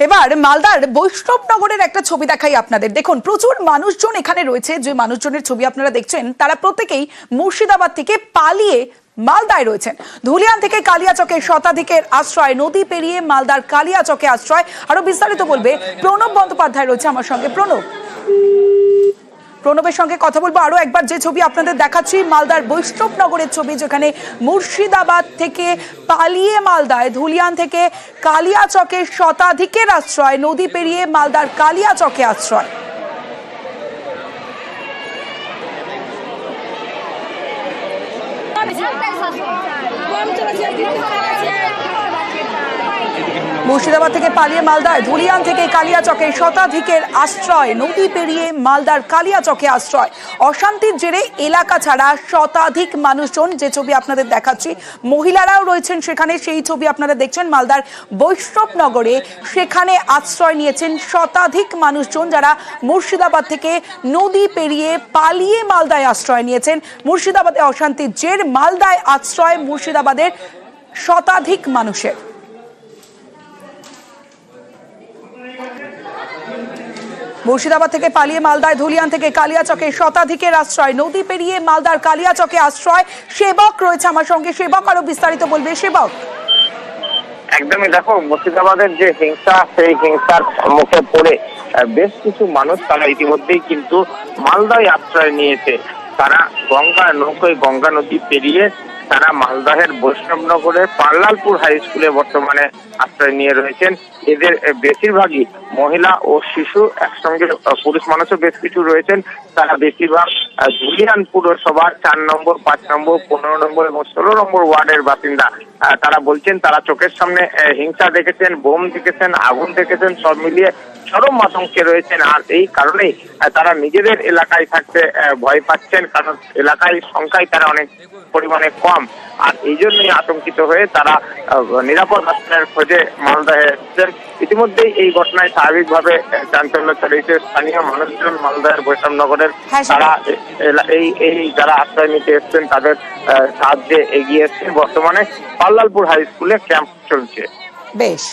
এবার মালদার বৈষ্ণবনগরের একটা ছবি দেখাই আপনাদের। দেখুন, প্রচুর মানুষজন এখানে রয়েছে। যে মানুষজনের ছবি আপনারা দেখছেন তারা প্রত্যেকেই মুর্শিদাবাদ থেকে পালিয়ে মালদায় রয়েছেন। ধুলিয়ান থেকে কালিয়াচকে শতাধিকের আশ্রয়, নদী পেরিয়ে মালদার কালিয়াচকে আশ্রয়। আরো বিস্তারিত বলবে প্রণব বন্দ্যোপাধ্যায় রয়েছে আমার সঙ্গে। প্রণবের সঙ্গে কথা বলবো। আরো একবার যে ছবি আপনাদের দেখাচ্ছি মালদার বৈষ্ণবনগরের ছবি, যেখানে মুর্শিদাবাদ থেকে পালিয়ে মালদায়, ধুলিয়ান থেকে কালিয়াচকে শতাধিকের আশ্রয়, নদী পেরিয়ে মালদার কালিয়াচকে আশ্রয়। মুর্শিদাবাদ থেকে পালিয়ে মালদায়, ধুলিয়ান থেকে কালিয়াচকে শতাধিকের আশ্রয়, নদী পেরিয়ে মালদার কালিয়াচকে আশ্রয়। অশান্তির জেরে এলাকা ছাড়া শতাধিক মানুষজন, যে ছবি আপনাদের দেখাচ্ছি, মহিলারাও রয়েছেন সেখানে, সেই ছবি আপনারা দেখছেন মালদার বৈষ্ণবনগরে। সেখানে আশ্রয় নিয়েছেন শতাধিক মানুষজন, যারা মুর্শিদাবাদ থেকে নদী পেরিয়ে পালিয়ে মালদায় আশ্রয় নিয়েছেন। মুর্শিদাবাদে অশান্তির জের, মালদায় আশ্রয় মুর্শিদাবাদের শতাধিক মানুষের। মুর্শিদাবাদ থেকে পালিয়ে মালদায়, ধুলিয়ান থেকে কালিয়াচকে শতাধিকের আশ্রয়, নদী পেরিয়ে মালদার কালিয়াচকে আশ্রয়। সেবক রয়েছে আমার সঙ্গে। সেবক আরো বিস্তারিত বলবে। সেবক, একদমই, দেখো, মুর্শিদাবাদের যে হিংসা, সেই হিংসার মুখে পড়ে বেশ কিছু মানুষ তারা ইতিমধ্যেই কিন্তু মালদায় আশ্রয় নিয়েছে। তারা গঙ্গা নৌকোয় গঙ্গা নদী পেরিয়ে তারা মালদাহের বৈষ্ণবনগরের পাল্লালপুর হাই স্কুলে বর্তমানে আশ্রয় নিয়ে রয়েছেন। এদের বেশিরভাগই মহিলা ও শিশু, একসঙ্গে পুরুষ মানুষও বেশ কিছু রয়েছেন। তারা বেশিরভাগ ধুলিয়ান পুরসভার 4 নম্বর, 5 নম্বর, 15 নম্বর এবং 16 নম্বর ওয়ার্ডের বাসিন্দা। তারা বলছেন তারা চোখের সামনে হিংসা দেখেছেন, বোম দেখেছেন, আগুন দেখেছেন, সব মিলিয়ে চরম আতঙ্কে রয়েছেন। আর এই কারণেই তারা নিজেদের এলাকায় থাকতে ভয় পাচ্ছেন, কারণ এলাকায় সংখ্যায় তারা অনেক পরিমাণে কম। আর এই জন্যই আতঙ্কিত হয়ে তারা নিরাপদ আশ্রয়ের খোঁজে মালদায় এসেছেন। ইতিমধ্যেই এই ঘটনায় স্বাভাবিকভাবে চাঞ্চল্য ছড়িয়েছে স্থানীয় মানুষজন। মালদার বৈষ্ণবনগরের তারা এই যারা আশ্রয় নিতে এসছেন তাদের সাহায্যে এগিয়ে এসছেন। বর্তমানে পাল্লালপুর হাই স্কুলে ক্যাম্প চলছে। বেশ।